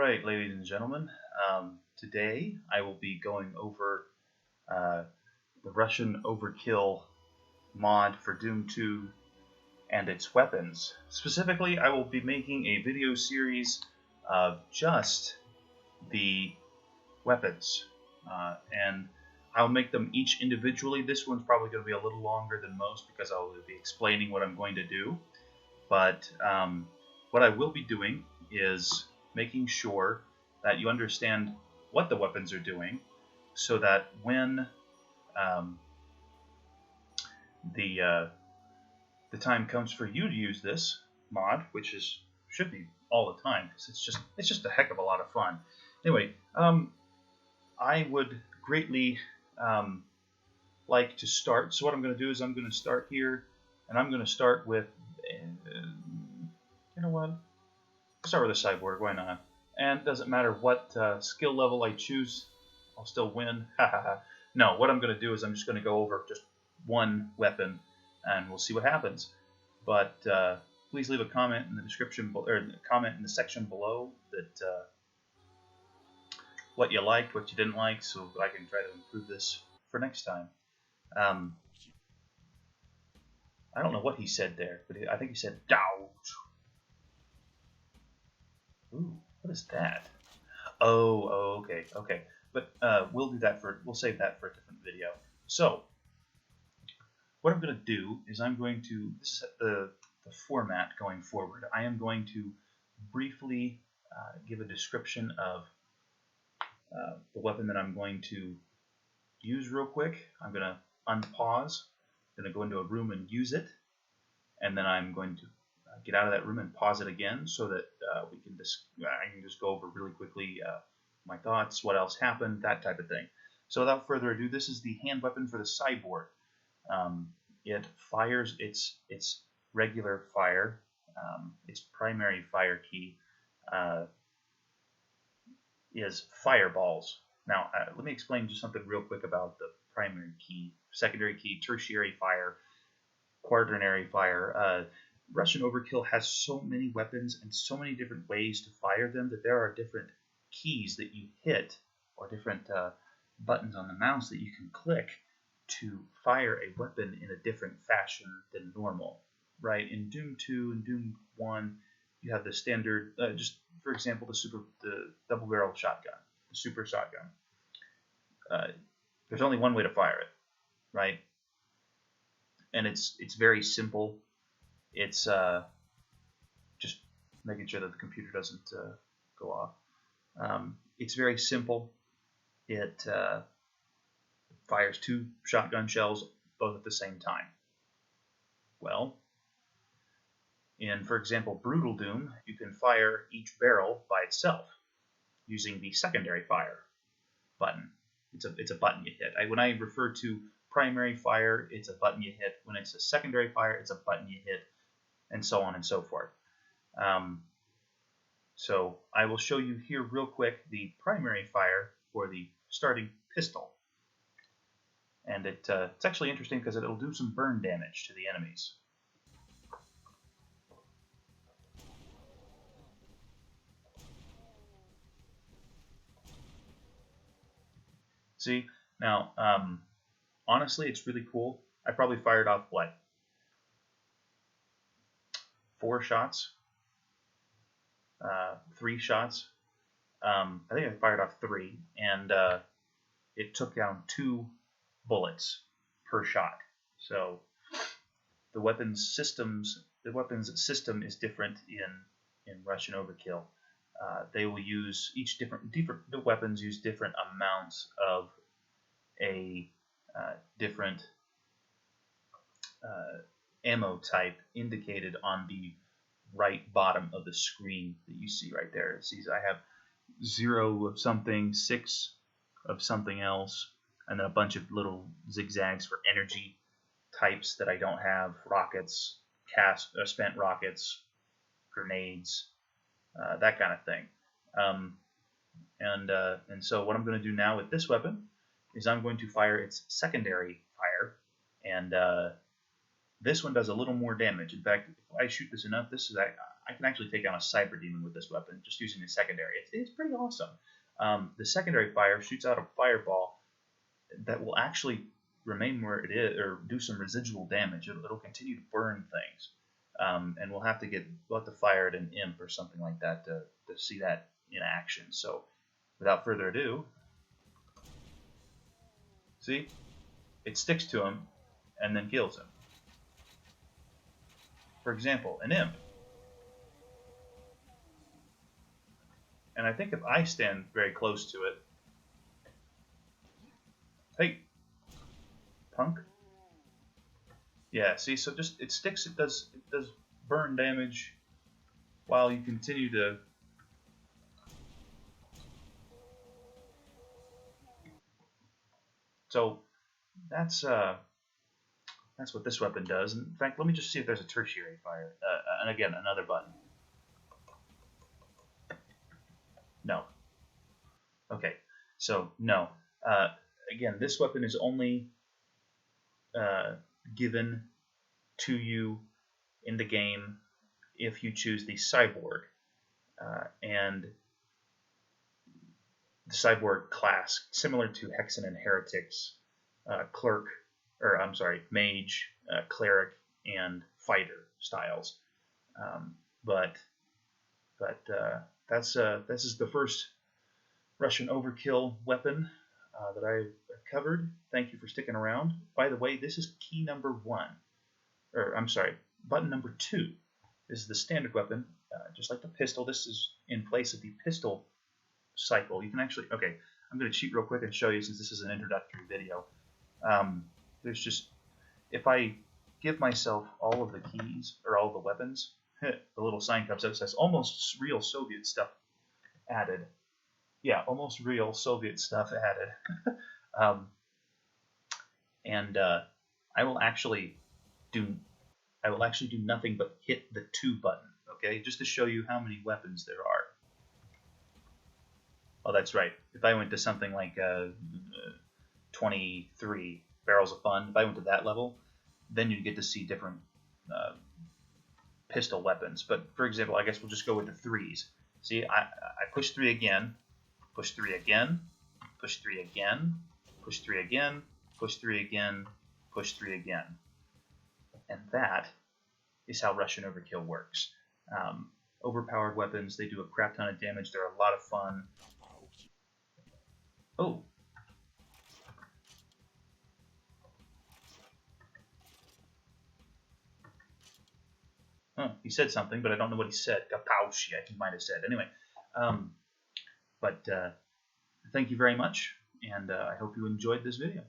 Alright, ladies and gentlemen, today I will be going over the Russian Overkill mod for Doom 2 and its weapons. Specifically, I will be making a video series of just the weapons, and I'll make them each individually. This one's probably going to be a little longer than most because I'll be explaining what I'm going to do, but what I will be doing is making sure that you understand what the weapons are doing, so that when the time comes for you to use this mod, which should be all the time, because it's just a heck of a lot of fun. Anyway, I would greatly like to start. So what I'm going to do is I'm going to start here, and I'm going to start with you know what? I'll start with a cyborg, why not? And it doesn't matter what skill level I choose, I'll still win. No, what I'm going to do is I'm just going to go over just one weapon, and we'll see what happens. But please leave a comment in the description, or comment in the section below that what you liked, what you didn't like, so I can try to improve this for next time. I don't know what he said there, but I think he said doubt. Ooh, what is that? Oh, okay. But we'll save that for a different video. So, what I'm going to do is this is the format going forward. I am going to briefly give a description of the weapon that I'm going to use real quick. I'm going to unpause. I'm going to go into a room and use it, and then I'm going to get out of that room and pause it again, so that I can just go over really quickly my thoughts, what else happened, that type of thing. So without further ado, this is the hand weapon for the cyborg. It fires its regular fire. Its primary fire key is fireballs. Now, let me explain just something real quick about the primary key, secondary key, tertiary fire, quaternary fire. Russian Overkill has so many weapons and so many different ways to fire them that there are different keys that you hit, or different buttons on the mouse that you can click to fire a weapon in a different fashion than normal. Right? In Doom 2 and Doom 1, you have the standard, just for example, the double barrel shotgun, the super shotgun. There's only one way to fire it, right? And it's very simple. It's just making sure that the computer doesn't go off. It's very simple. It fires 2 shotgun shells both at the same time. Well, in, for example, Brutal Doom, you can fire each barrel by itself using the secondary fire button. It's a button you hit. When I refer to primary fire, it's a button you hit. When it's a secondary fire, it's a button you hit, and so on and so forth. So I will show you here real quick the primary fire for the starting pistol. And it's actually interesting because it'll do some burn damage to the enemies. See, now, honestly, it's really cool. I probably fired off, what, 4 shots? 3 shots? I think I fired off 3, and it took down 2 bullets per shot. So the weapons system is different in Russian Overkill. They will use the weapons use different amounts of a different ammo type indicated on the right bottom of the screen that you see right there. It sees I have 0 of something, 6 of something else, and then a bunch of little zigzags for energy types that I don't have, rockets, spent rockets, grenades, that kind of thing. And so what I'm going to do now with this weapon is I'm going to fire its secondary fire, and this one does a little more damage. In fact, if I shoot this enough, I can actually take down a Cyber Demon with this weapon just using the secondary. It's pretty awesome. The secondary fire shoots out a fireball that will actually remain where it is, or do some residual damage. It'll continue to burn things, and we'll have to fire at an imp or something like that to see that in action. So, without further ado, see, it sticks to him and then kills him. For example, an imp. And I think if I stand very close to it, hey, punk. Yeah, see, so just it sticks. It does burn damage while you continue to. So that's what this weapon does. In fact, let me just see if there's a tertiary fire. And again, another button. No. Okay, so no. Again, this weapon is only given to you in the game if you choose the Cyborg. And the Cyborg class, similar to Hexen and Heretics, Clerk, or I'm sorry, Mage, Cleric, and Fighter styles. But this is the first Russian Overkill weapon that I've covered. Thank you for sticking around. By the way, this is key number 1, or I'm sorry, button number 2. This is the standard weapon, just like the pistol. This is in place of the pistol cycle. You can actually, okay, I'm going to cheat real quick and show you since this is an introductory video. There's just, if I give myself all of the keys, or all of the weapons, the little sign comes up that says almost real Soviet stuff added. Yeah, almost real Soviet stuff added. And I will actually do nothing but hit the 2 button, okay, just to show you how many weapons there are. Oh, that's right. If I went to something like 23 Barrels of Fun, if I went to that level, then you'd get to see different pistol weapons. But for example, I guess we'll just go with the 3s. See, I push 3 again, push 3 again, push 3 again, push 3 again, push 3 again, push 3 again. And that is how Russian Overkill works. Overpowered weapons, they do a crap ton of damage. They're a lot of fun. Oh. Huh, he said something, but I don't know what he said. Kapaushia, he might have said. Anyway, but thank you very much, and I hope you enjoyed this video.